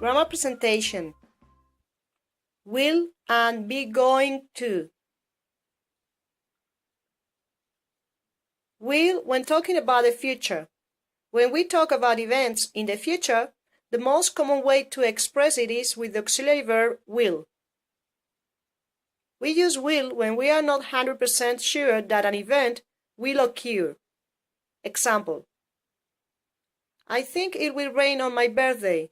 Grammar presentation. Will and be going to. Will when talking about the future. When we talk about events in the future, the most common way to express it is with the auxiliary verb will. We use will when we are not 100% sure that an event will occur. Example: I think it will rain on my birthday.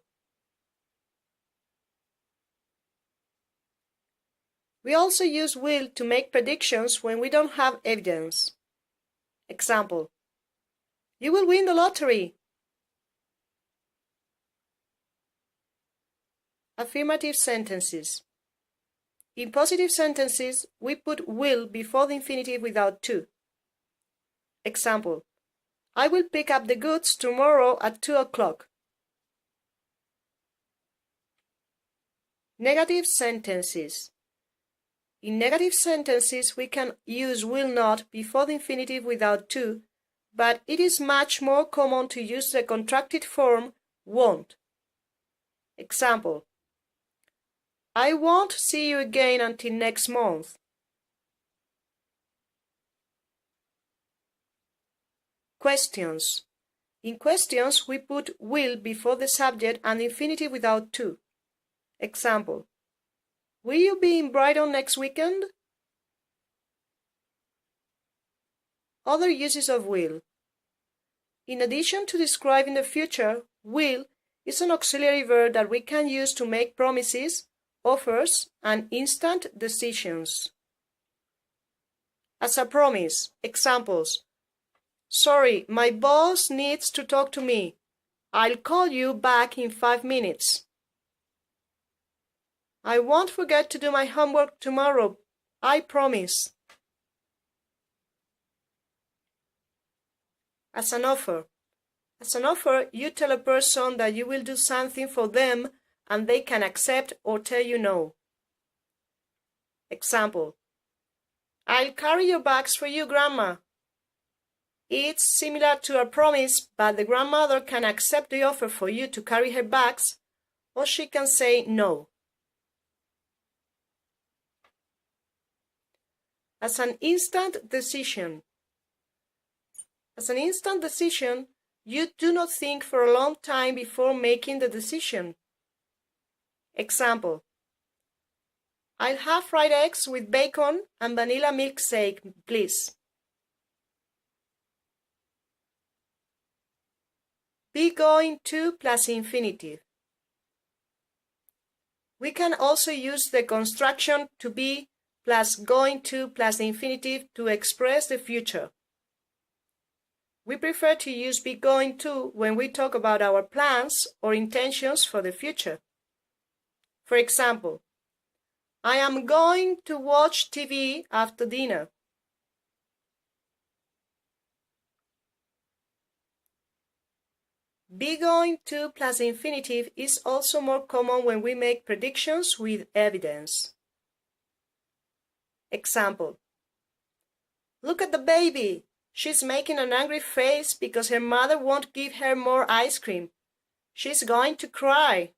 We also use will to make predictions when we don't have evidence. Example: you will win the lottery. Affirmative sentences. In positive sentences, we put will before the infinitive without to. Example: I will pick up the goods tomorrow at 2 o'clock. Negative sentences. In negative sentences, we can use will not before the infinitive without to, but it is much more common to use the contracted form won't. Example: I won't see you again until next month. Questions. In questions, we put will before the subject and the infinitive without to. Example: will you be in Brighton next weekend? Other uses of will. In addition to describing the future, will is an auxiliary verb that we can use to make promises, offers, and instant decisions. As a promise, examples: sorry, my boss needs to talk to me. I'll call you back in 5 minutes. I won't forget to do my homework tomorrow. I promise. As an offer. As an offer, you tell a person that you will do something for them and they can accept or tell you no. Example: I'll carry your bags for you, Grandma. It's similar to a promise, but the grandmother can accept the offer for you to carry her bags, or she can say no. As an instant decision. As an instant decision, you do not think for a long time before making the decision. Example: I'll have fried eggs with bacon and vanilla milkshake, please. Be going to plus infinitive. We can also use the construction to be plus going to plus the infinitive to express the future. We prefer to use be going to when we talk about our plans or intentions for the future. For example, I am going to watch TV after dinner. Be going to plus the infinitive is also more common when we make predictions with evidence. Example: look at the baby. She's making an angry face because her mother won't give her more ice cream. She's going to cry.